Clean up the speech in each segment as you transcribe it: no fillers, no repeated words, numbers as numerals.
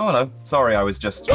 Oh, hello. Sorry, I was just...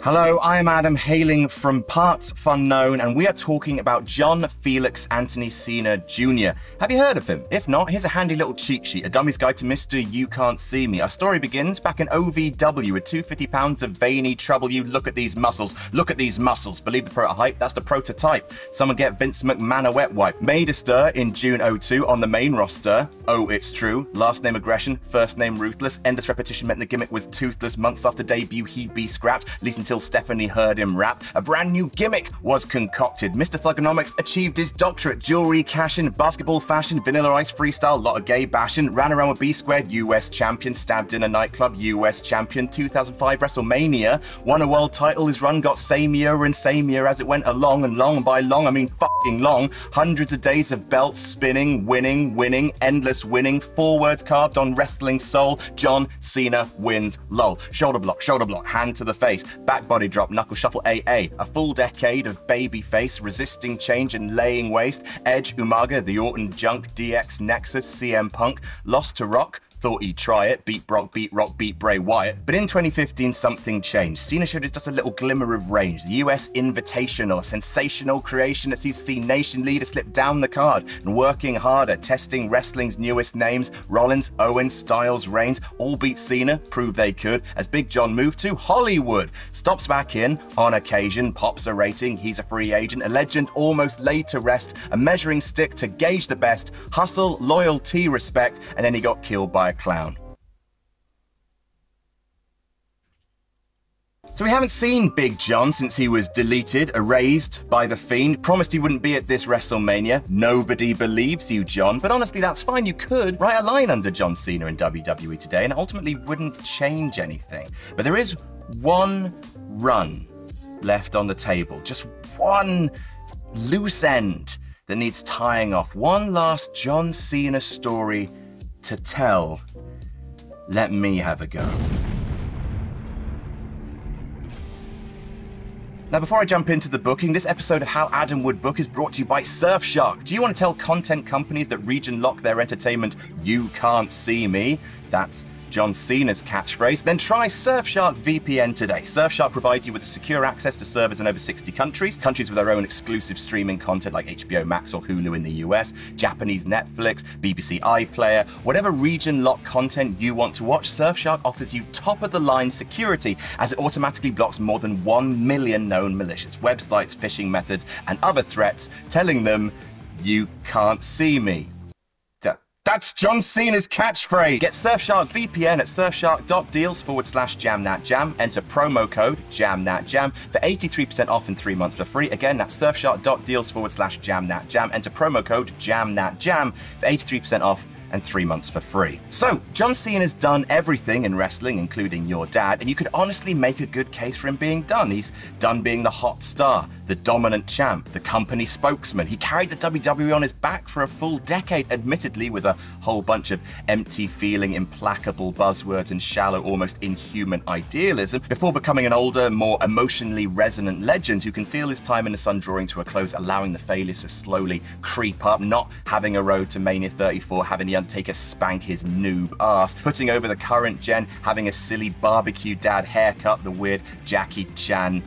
Hello, I'm Adam, hailing from partsFUNknown, and we are talking about John Felix Anthony Cena Jr. Have you heard of him? If not, here's a handy little cheat sheet, a dummy's guide to Mr. You Can't See Me. Our story begins back in OVW with 250 pounds of veiny trouble. You look at these muscles. Look at these muscles. Believe the prototype, that's the prototype. Someone get Vince McMahon a wet wipe. Made a stir in June 02 on the main roster. Oh, it's true. Last name aggression, first name ruthless. Endless repetition meant the gimmick was toothless. Months after debut, he'd be scrapped, at least until Stephanie heard him rap. A brand new gimmick was concocted. Mr. Thugonomics achieved his doctorate. Jewelry cashing, basketball fashion, vanilla ice freestyle, lot of gay bashing. Ran around with B-squared, US champion. Stabbed in a nightclub, US champion. 2005 WrestleMania. Won a world title. His run got samier and samier as it went along, and long by long, I mean fucking long. Hundreds of days of belts spinning, winning, endless winning. 4 words carved on wrestling soul. John Cena wins. Lol. Shoulder block, hand to the face. Back body drop, knuckle shuffle AA. A full decade of babyface, resisting change and laying waste. Edge, Umaga, The Orton, Junk, DX, Nexus, CM Punk. Lost to Rock. Thought he'd try it, beat Brock, beat Rock, beat Bray Wyatt. But in 2015, something changed. Cena showed us just a little glimmer of range. The US Invitational, a sensational creation that sees C Nation leader slip down the card and working harder, testing wrestling's newest names. Rollins, Owens, Styles, Reigns, all beat Cena, proved they could, as Big John moved to Hollywood. Stops back in, on occasion, pops a rating, he's a free agent, a legend almost laid to rest, a measuring stick to gauge the best, hustle, loyalty, respect, and then he got killed by a clown. So we haven't seen Big John since he was deleted, erased by The Fiend. Promised he wouldn't be at this WrestleMania. Nobody believes you, John. But honestly, that's fine. You could write a line under John Cena in WWE today and it ultimately wouldn't change anything. But there is one run left on the table. Just one loose end that needs tying off. One last John Cena story to tell. Let me have a go. Now, before I jump into the booking, this episode of How Adam Would Book is brought to you by Surfshark. Do you want to tell content companies that region lock their entertainment, "You can't see me"? That's John Cena's catchphrase. Then try Surfshark VPN today. Surfshark provides you with secure access to servers in over 60 countries with their own exclusive streaming content like HBO Max or Hulu in the US, Japanese Netflix, BBC iPlayer, whatever region-locked content you want to watch. Surfshark offers you top-of-the-line security as it automatically blocks more than 1 million known malicious websites, phishing methods, and other threats, telling them, "You can't see me." That's John Cena's catchphrase. Get Surfshark VPN at surfshark.deals/jamnatjam. Enter promo code JAMNATJAM for 83% off and 3 months for free. Again, that's surfshark.deals/jamnatjam. Enter promo code JAMNATJAM for 83% off and 3 months for free. So, John Cena's done everything in wrestling, including your dad, and you could honestly make a good case for him being done. He's done being the hot star, the dominant champ, the company spokesman. He carried the WWE on his back for a full decade, admittedly with a whole bunch of empty-feeling, implacable buzzwords and shallow, almost inhuman idealism, before becoming an older, more emotionally resonant legend who can feel his time in the sun drawing to a close, allowing the failures to slowly creep up, not having a road to Mania 34, having the Undertaker spank his noob ass, putting over the current gen, having a silly barbecue dad haircut, the weird Jackie Chan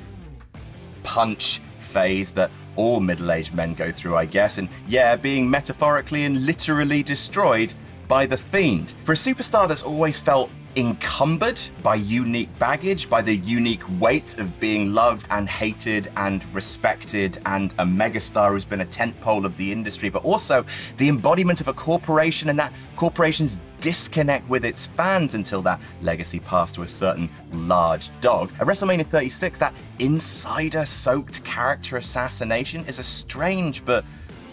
punch phase that all middle-aged men go through, I guess, and yeah, being metaphorically and literally destroyed by The Fiend. For a superstar that's always felt encumbered by unique baggage, by the unique weight of being loved and hated and respected, and a megastar who's been a tentpole of the industry, but also the embodiment of a corporation and that corporation's disconnect with its fans until that legacy passed to a certain large dog. At WrestleMania 36, that insider-soaked character assassination is a strange but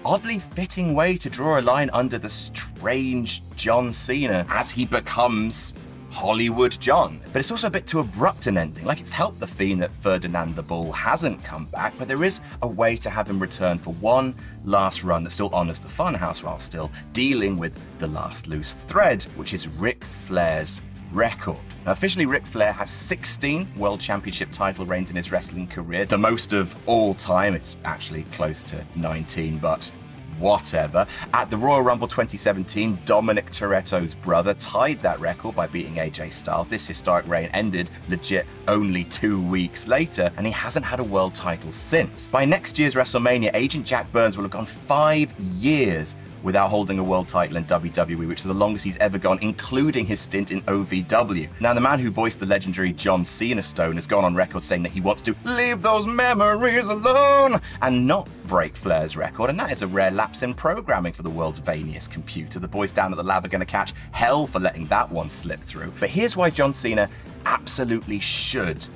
oddly fitting way to draw a line under the strange John Cena as he becomes Hollywood John. But it's also a bit too abrupt an ending. Like, it's helped The Fiend that Ferdinand the Bull hasn't come back, but there is a way to have him return for one last run that still honors the Funhouse while still dealing with the last loose thread, which is Ric Flair's record. Now, officially, Ric Flair has 16 World Championship title reigns in his wrestling career, the most of all time. It's actually close to 19, but whatever. At the Royal Rumble 2017, Dominic Toretto's brother tied that record by beating AJ Styles. This historic reign ended legit only 2 weeks later, and he hasn't had a world title since. By next year's WrestleMania, Agent Jack Burns will have gone 5 years without holding a world title in WWE, which is the longest he's ever gone, including his stint in OVW. Now, the man who voiced the legendary John Cena Stone has gone on record saying that he wants to leave those memories alone and not break Flair's record, and that is a rare lapse in programming for the world's veiniest computer. The boys down at the lab are going to catch hell for letting that one slip through. But here's why John Cena absolutely should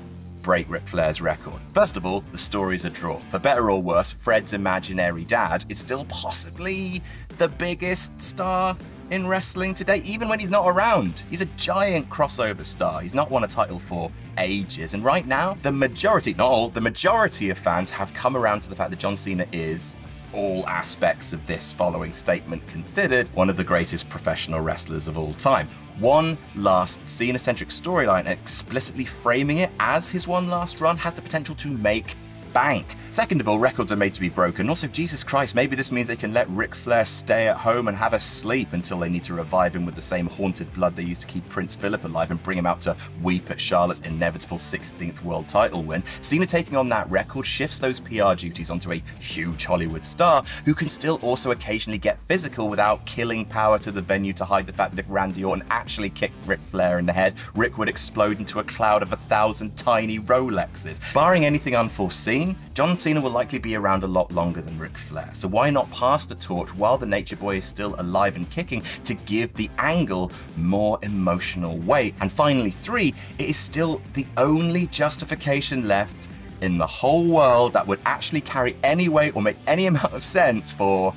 break Ric Flair's record. First of all, the story's a draw. For better or worse, Fred's imaginary dad is still possibly the biggest star in wrestling today, even when he's not around. He's a giant crossover star. He's not won a title for ages. And right now, the majority, not all, the majority of fans have come around to the fact that John Cena is, all aspects of this following statement considered, one of the greatest professional wrestlers of all time. One last Cena-centric storyline, explicitly framing it as his one last run, has the potential to make bank. Second of all, records are made to be broken. Also, Jesus Christ, maybe this means they can let Ric Flair stay at home and have a sleep until they need to revive him with the same haunted blood they used to keep Prince Philip alive and bring him out to weep at Charlotte's inevitable 16th world title win. Cena taking on that record shifts those PR duties onto a huge Hollywood star who can still also occasionally get physical without killing power to the venue to hide the fact that if Randy Orton actually kicked Ric Flair in the head, Ric would explode into a cloud of 1,000 tiny Rolexes. Barring anything unforeseen, John Cena will likely be around a lot longer than Ric Flair, so why not pass the torch while the Nature Boy is still alive and kicking to give the angle more emotional weight? And finally, 3, it is still the only justification left in the whole world that would actually carry any weight or make any amount of sense for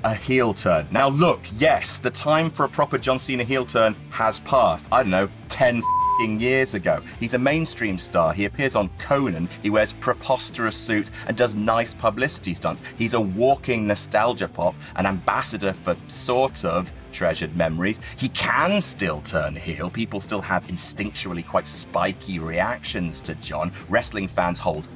a heel turn. Now look, yes, the time for a proper John Cena heel turn has passed. I don't know, 10 years ago. He's a mainstream star. He appears on Conan. He wears preposterous suits and does nice publicity stunts. He's a walking nostalgia pop, an ambassador for sort of treasured memories. He can still turn heel. People still have instinctually quite spiky reactions to John. Wrestling fans hold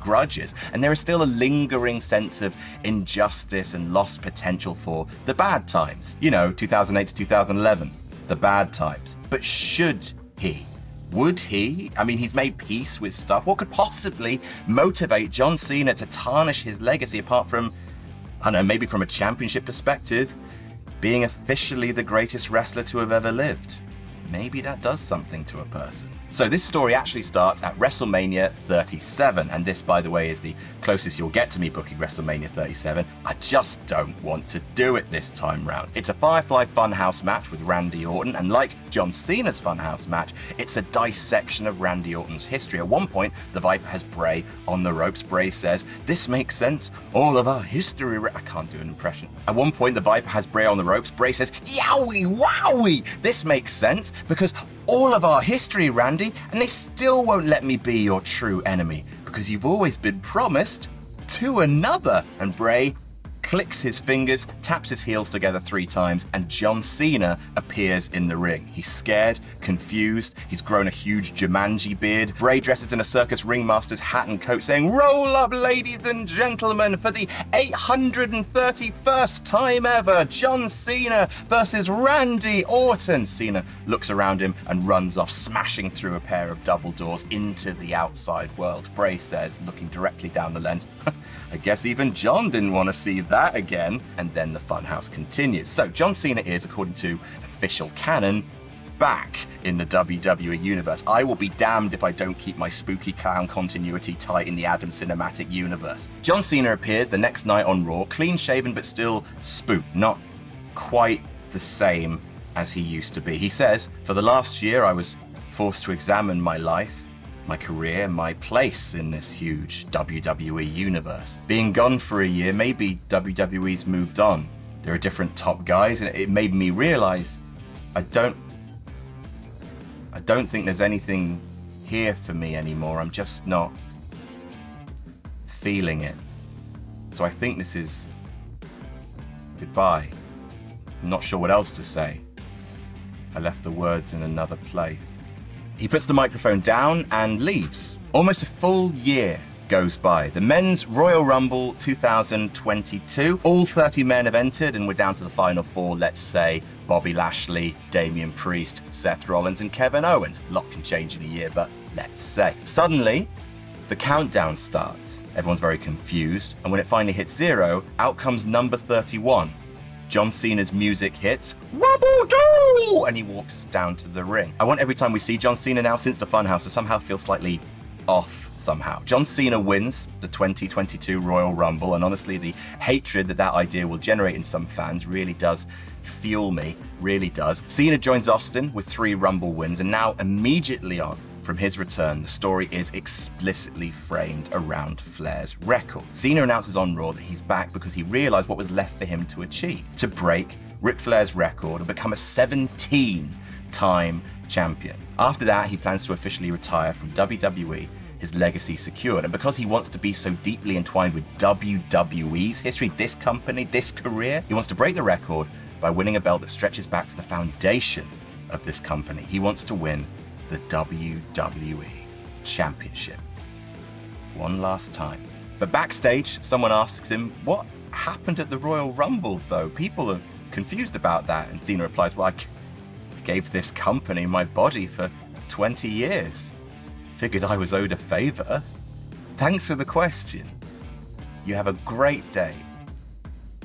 grudges, and there is still a lingering sense of injustice and lost potential for the bad times. You know, 2008 to 2011, the bad times. But should he? Would he? I mean, he's made peace with stuff. What could possibly motivate John Cena to tarnish his legacy apart from, I don't know, maybe from a championship perspective, being officially the greatest wrestler to have ever lived? Maybe that does something to a person. So this story actually starts at WrestleMania 37, and this, by the way, is the closest you'll get to me booking WrestleMania 37. I just don't want to do it this time round. It's a Firefly Funhouse match with Randy Orton, and like John Cena's Funhouse match, it's a dissection of Randy Orton's history. At one point, the Viper has Bray on the ropes. Bray says, "This makes sense. All of our history..." I can't do an impression. At one point, the Viper has Bray on the ropes. Bray says, "Yowie, wowie! This makes sense because all of our history, Randy, and they still won't let me be your true enemy because you've always been promised to another." And Bray clicks his fingers, taps his heels together 3 times, and John Cena appears in the ring. He's scared, confused, he's grown a huge Jumanji beard. Bray dresses in a circus ringmaster's hat and coat saying, "Roll up, ladies and gentlemen, for the 831st time ever, John Cena versus Randy Orton." Cena looks around him and runs off, smashing through a pair of double doors into the outside world. Bray says, looking directly down the lens, "I guess even John didn't want to see that again." And then the funhouse continues. So John Cena is, according to official canon, back in the WWE universe. I will be damned if I don't keep my spooky clown continuity tight in the Adam Cinematic universe. John Cena appears the next night on Raw, clean shaven but still spooked, not quite the same as he used to be. He says, "For the last year I was forced to examine my life, my career, my place in this huge WWE universe. Being gone for a year, maybe WWE's moved on. There are different top guys, and it made me realize I don't think there's anything here for me anymore. I'm just not feeling it. So I think this is goodbye. I'm not sure what else to say. I left the words in another place." He puts the microphone down and leaves. Almost a full year goes by. The Men's Royal Rumble 2022. All 30 men have entered, and we're down to the final 4, let's say Bobby Lashley, Damian Priest, Seth Rollins, and Kevin Owens. A lot can change in a year, but let's say. Suddenly, the countdown starts. Everyone's very confused, and when it finally hits 0, out comes number 31. John Cena's music hits, Wabudoo! And he walks down to the ring. I want every time we see John Cena now since the Funhouse to somehow feel slightly off somehow. John Cena wins the 2022 Royal Rumble, and honestly, the hatred that idea will generate in some fans really does fuel me, really does. Cena joins Austin with 3 Rumble wins, and now immediately on from his return, the story is explicitly framed around Flair's record. Cena announces on Raw that he's back because he realized what was left for him to achieve, to break Ric Flair's record and become a 17-time champion. After that, he plans to officially retire from WWE, his legacy secured, and because he wants to be so deeply entwined with WWE's history, this company, this career, he wants to break the record by winning a belt that stretches back to the foundation of this company. He wants to win the WWE Championship one last time. But backstage, someone asks him, what happened at the Royal Rumble though? People are confused about that, and Cena replies, well, I gave this company my body for 20 years. Figured I was owed a favor. Thanks for the question. You have a great day.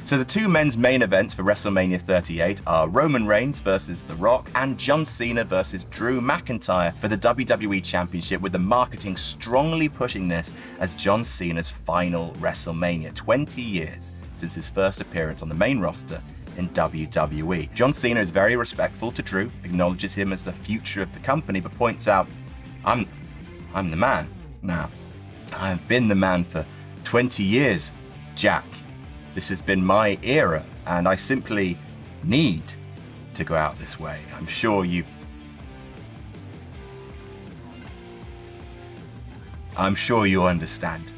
So the 2 men's main events for WrestleMania 38 are Roman Reigns versus The Rock and John Cena versus Drew McIntyre for the WWE Championship, with the marketing strongly pushing this as John Cena's final WrestleMania, 20 years since his first appearance on the main roster in WWE. John Cena is very respectful to Drew, acknowledges him as the future of the company, but points out, I'm the man now. I've been the man for 20 years, Jack. This has been my era, and I simply need to go out this way. I'm sure you understand.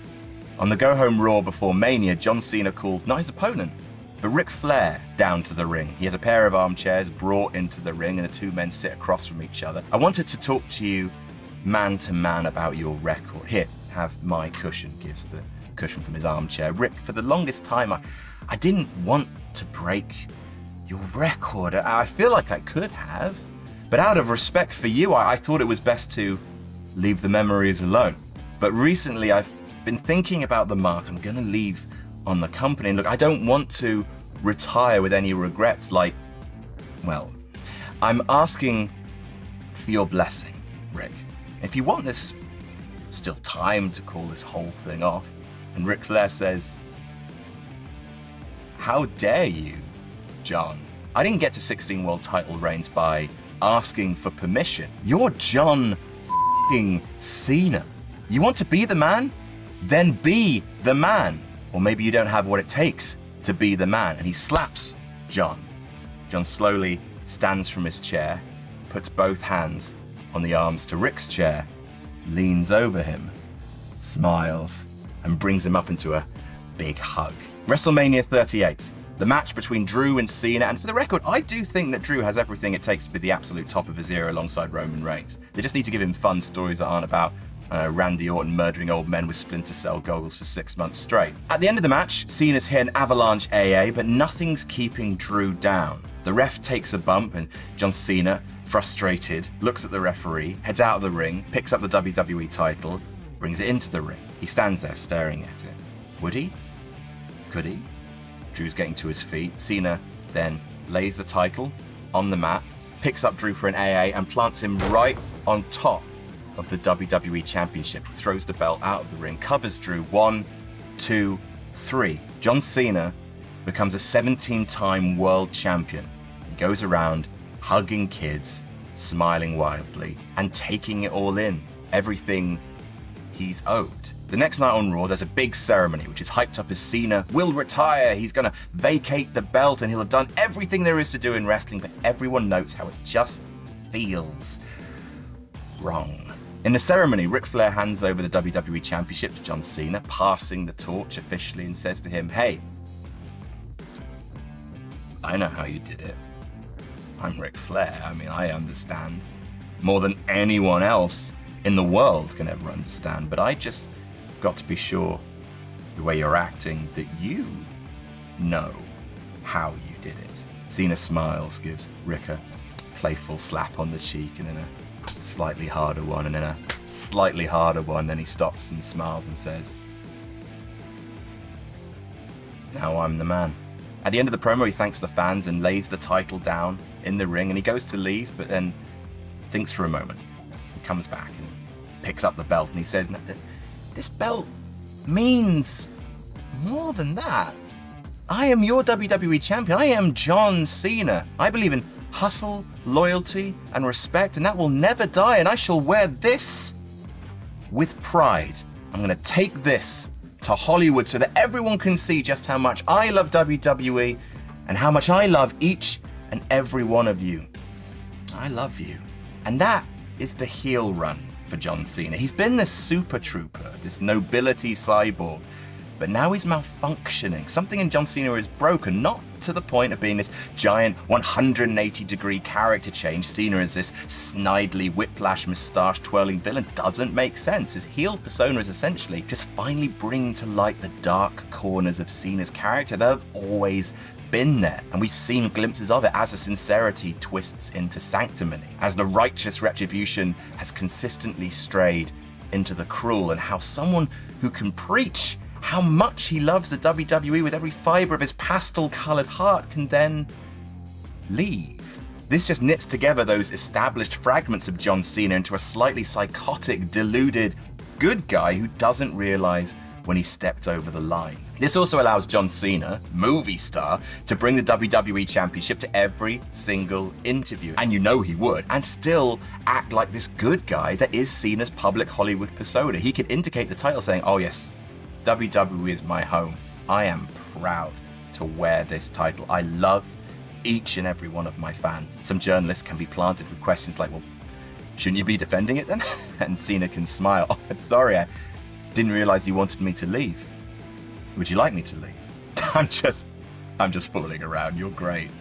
On the go-home Raw before Mania, John Cena calls not his opponent, but Ric Flair down to the ring. He has a pair of armchairs brought into the ring, and the 2 men sit across from each other. I wanted to talk to you man to man about your record. Here, have my cushion, gives the cushion from his armchair. Rick, for the longest time, I didn't want to break your record. I feel like I could have, but out of respect for you, I thought it was best to leave the memories alone. But recently, I've been thinking about the mark I'm gonna leave on the company. And look, I don't want to retire with any regrets, like, well, I'm asking for your blessing, Rick. If you want, there's still time to call this whole thing off. And Ric Flair says, how dare you, John? I didn't get to 16 world title reigns by asking for permission. You're John f***ing Cena. You want to be the man? Then be the man. Or maybe you don't have what it takes to be the man. And he slaps John. John slowly stands from his chair, puts both hands on the arms to Rick's chair, leans over him, smiles, and brings him up into a big hug. WrestleMania 38, the match between Drew and Cena, and for the record, I do think that Drew has everything it takes to be the absolute top of his era alongside Roman Reigns. They just need to give him fun stories that aren't about Randy Orton murdering old men with Splinter Cell goggles for 6 months straight. At the end of the match, Cena's hit an avalanche AA, but nothing's keeping Drew down. The ref takes a bump, and John Cena, frustrated, looks at the referee, heads out of the ring, picks up the WWE title, brings it into the ring. He stands there staring at it. Would he? Could he? Drew's getting to his feet. Cena then lays the title on the mat, picks up Drew for an AA, and plants him right on top of the WWE Championship. He throws the belt out of the ring, covers Drew. 1, 2, 3. John Cena becomes a 17-time world champion. He goes around hugging kids, smiling wildly, and taking it all in. Everything he's owed. The next night on Raw, there's a big ceremony, which is hyped up as Cena will retire. He's gonna vacate the belt, and he'll have done everything there is to do in wrestling, but everyone notes how it just feels wrong. In the ceremony, Ric Flair hands over the WWE Championship to John Cena, passing the torch officially, and says to him, hey, I know how you did it. I'm Ric Flair. I mean, I understand more than anyone else in the world can ever understand, but I just got to be sure, the way you're acting, that you know how you did it. Cena smiles, gives Rick a playful slap on the cheek, and then a slightly harder one, and then a slightly harder one. Then he stops and smiles and says, "Now I'm the man." At the end of the promo, he thanks the fans and lays the title down in the ring, and he goes to leave, but then thinks for a moment. He comes back and picks up the belt, and he says, "This belt means more than that. I am your WWE champion. I am John Cena. I believe in hustle, loyalty, and respect, and that will never die, and I shall wear this with pride. I'm going to take this to Hollywood so that everyone can see just how much I love WWE and how much I love each and every one of you. I love you." And that is the heel run for John Cena. He's been this super trooper, this nobility cyborg, but now he's malfunctioning. Something in John Cena is broken, not to the point of being this giant 180-degree character change. Cena is this snidely whiplash moustache twirling villain. Doesn't make sense. His heel persona is essentially just finally bringing to light the dark corners of Cena's character that have always been there, and we've seen glimpses of it as the sincerity twists into sanctimony, as the righteous retribution has consistently strayed into the cruel, and how someone who can preach how much he loves the WWE with every fiber of his pastel-colored heart can then leave. This just knits together those established fragments of John Cena into a slightly psychotic, deluded good guy who doesn't realize when he stepped over the line. This also allows John Cena, movie star, to bring the WWE Championship to every single interview, and you know he would, and still act like this good guy that is Cena's public Hollywood persona. He could indicate the title saying, "Oh yes, WWE is my home. I am proud to wear this title. I love each and every one of my fans." Some journalists can be planted with questions like, "Well, shouldn't you be defending it then?" And Cena can smile. "Oh, sorry, I didn't realize you wanted me to leave. Would you like me to leave?" I'm just fooling around. You're great.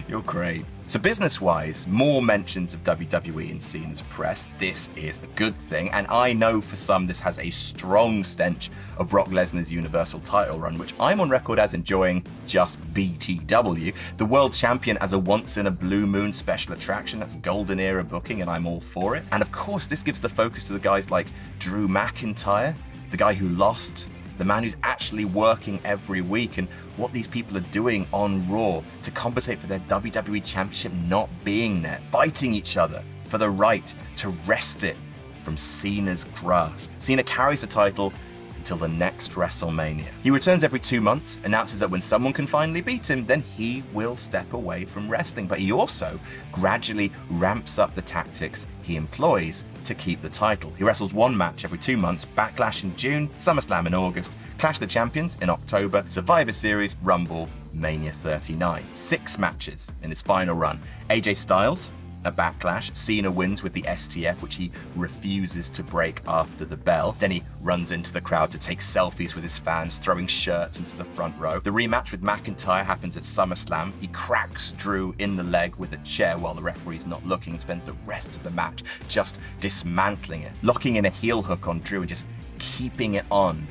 You're great. So business-wise, more mentions of WWE in Cena's press. This is a good thing, and I know for some this has a strong stench of Brock Lesnar's Universal title run, which I'm on record as enjoying just BTW. The world champion as a once-in-a-blue-moon special attraction. That's golden era booking, and I'm all for it. And of course, this gives the focus to the guys like Drew McIntyre, the guy who lost, the man who's actually working every week, and what these people are doing on Raw to compensate for their WWE Championship not being there, fighting each other for the right to wrest it from Cena's grasp. Cena carries the title until the next WrestleMania. He returns every 2 months, announces that when someone can finally beat him, then he will step away from wrestling, but he also gradually ramps up the tactics he employs to keep the title. He wrestles one match every 2 months, Backlash in June, SummerSlam in August, Clash of the Champions in October, Survivor Series, Rumble, Mania 39. 6 matches in his final run. AJ Styles at Backlash, Cena wins with the STF, which he refuses to break after the bell. Then he runs into the crowd to take selfies with his fans, throwing shirts into the front row. The rematch with McIntyre happens at SummerSlam. He cracks Drew in the leg with a chair while the referee's not looking, and spends the rest of the match just dismantling it, locking in a heel hook on Drew and just keeping it on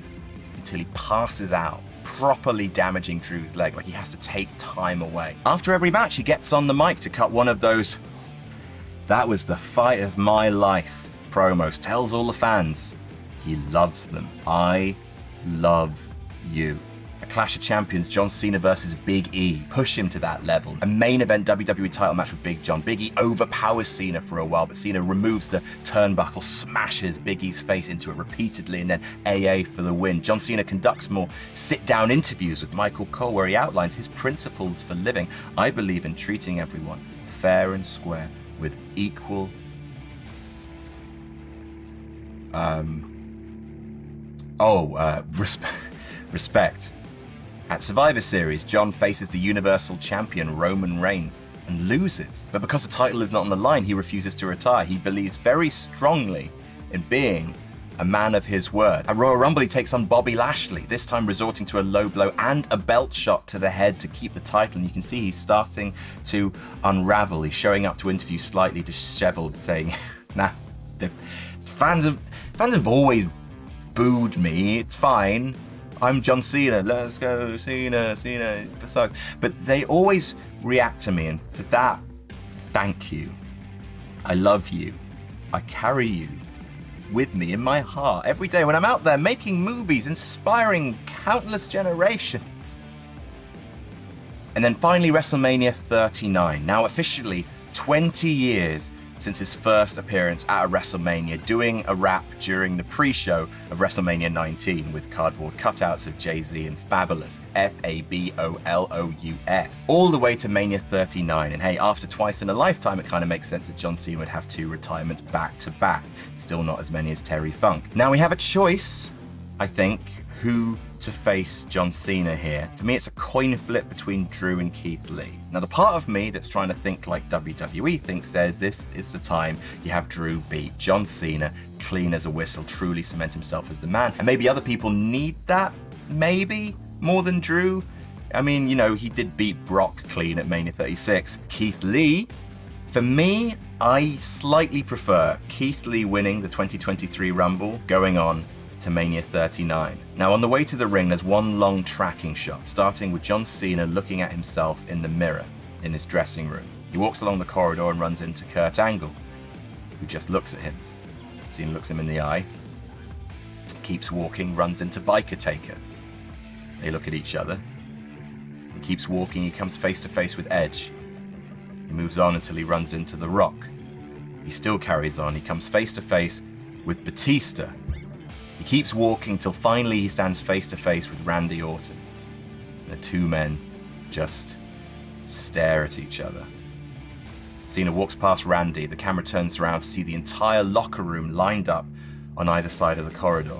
until he passes out, properly damaging Drew's leg, like he has to take time away. After every match, he gets on the mic to cut one of those "that was the fight of my life" promos, tells all the fans he loves them. "I love you." A Clash of Champions, John Cena versus Big E, push him to that level. A main event WWE title match with Big John. Big E overpowers Cena for a while, but Cena removes the turnbuckle, smashes Big E's face into it repeatedly, and then AA for the win. John Cena conducts more sit-down interviews with Michael Cole, where he outlines his principles for living. "I believe in treating everyone fair and square, with equal respect." At Survivor Series, John faces the Universal Champion Roman Reigns and loses. But because the title is not on the line, he refuses to retire. He believes very strongly in being a man of his word. At Royal Rumble, he takes on Bobby Lashley, this time resorting to a low blow and a belt shot to the head to keep the title. And you can see he's starting to unravel. He's showing up to interview slightly disheveled, saying, "Nah, the fans have always booed me. It's fine. I'm John Cena. Let's go, Cena, Cena. Besides, but they always react to me, and for that, thank you. I love you. I carry you with me in my heart every day when I'm out there making movies, inspiring countless generations. And then finally, WrestleMania 39. Now officially 20 years since his first appearance at a WrestleMania, doing a rap during the pre-show of WrestleMania 19 with cardboard cutouts of Jay-Z and Fabulous, F-A-B-O-L-O-U-S, all the way to Mania 39. And hey, after twice in a lifetime, it kind of makes sense that John Cena would have 2 retirements back to back. Still not as many as Terry Funk. Now we have a choice, I think, who to face John Cena here. For me, it's a coin flip between Drew and Keith Lee. Now, the part of me that's trying to think like WWE thinks says this is the time you have Drew beat John Cena, clean as a whistle, truly cement himself as the man. And maybe other people need that, maybe, more than Drew. I mean, you know, he did beat Brock clean at Mania 36. Keith Lee, for me, I slightly prefer Keith Lee winning the 2023 Rumble, going on to Mania 39. Now on the way to the ring, there's one long tracking shot, starting with John Cena looking at himself in the mirror in his dressing room. He walks along the corridor and runs into Kurt Angle, who just looks at him. Cena looks him in the eye, keeps walking, runs into Biker Taker. They look at each other. He keeps walking, he comes face to face with Edge. He moves on until he runs into The Rock. He still carries on, he comes face to face with Batista. He keeps walking till finally he stands face to face with Randy Orton. The two men just stare at each other. Cena walks past Randy. The camera turns around to see the entire locker room lined up on either side of the corridor.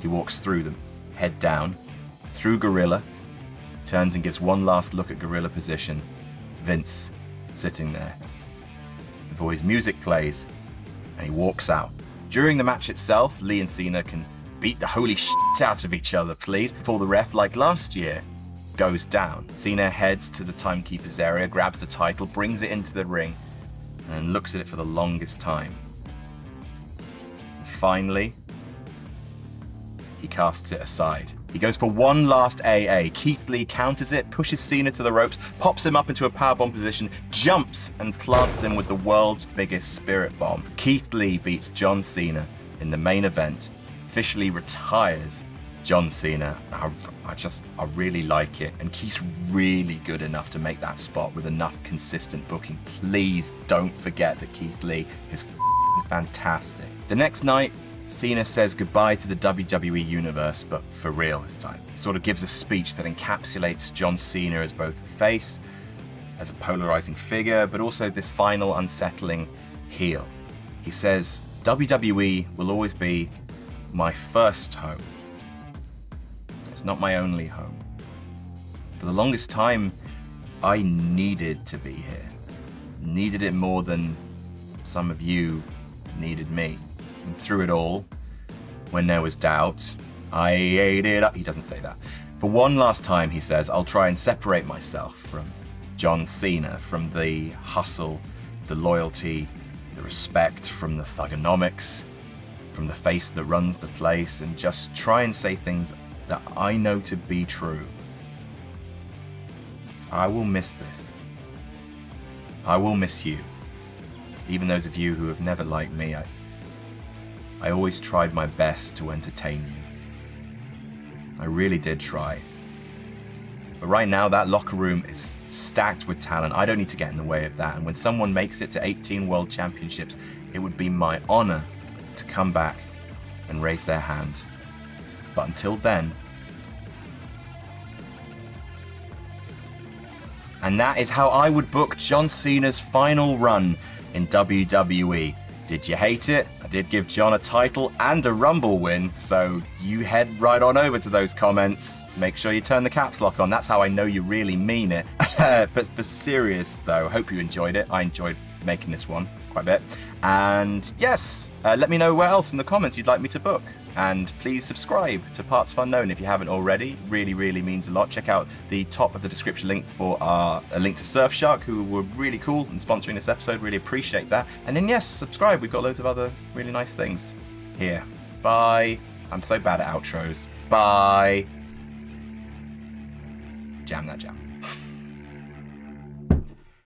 He walks through them, head down, through Gorilla, turns and gives one last look at Gorilla position. Vince sitting there. Before his music plays, and he walks out. During the match itself, Lee and Cena can beat the holy shit out of each other, please, before the ref, like last year, goes down. Cena heads to the timekeeper's area, grabs the title, brings it into the ring, and looks at it for the longest time. And finally, he casts it aside. He goes for one last AA. Keith Lee counters it, pushes Cena to the ropes, pops him up into a powerbomb position, jumps and plants him with the world's biggest spirit bomb. Keith Lee beats John Cena in the main event, officially retires John Cena. I really like it, and Keith's really good enough to make that spot with enough consistent booking. Please don't forget that Keith Lee is fantastic. The next night, Cena says goodbye to the WWE Universe, but for real this time. He sort of gives a speech that encapsulates John Cena as both a face, as a polarizing figure, but also this final unsettling heel. He says, WWE will always be my first home. It's not my only home. For the longest time, I needed to be here. Needed it more than some of you needed me. And through it all, when there was doubt, I ate it up. He doesn't say that. For one last time, he says, I'll try and separate myself from John Cena, from the hustle, the loyalty, the respect, from the thugonomics, from the face that runs the place, and just try and say things that I know to be true. I will miss this. I will miss you. Even those of you who have never liked me, I always tried my best to entertain you. I really did try. But right now, that locker room is stacked with talent. I don't need to get in the way of that. And when someone makes it to 18 World Championships, it would be my honor to come back and raise their hand. But until then, and that is how I would book John Cena's final run in WWE. Did you hate it? I did give John a title and a Rumble win, so you head right on over to those comments. Make sure you turn the caps lock on. That's how I know you really mean it. But serious though, hope you enjoyed it. I enjoyed making this one quite a bit. And yes, let me know where else in the comments you'd like me to book. And please subscribe to partsFUNknown if you haven't already. Really, really means a lot. Check out the top of the description link for a link to Surfshark, who were really cool in sponsoring this episode. Really appreciate that. And then yes, subscribe. We've got loads of other really nice things here. Bye. I'm so bad at outros. Bye. Jam that jam.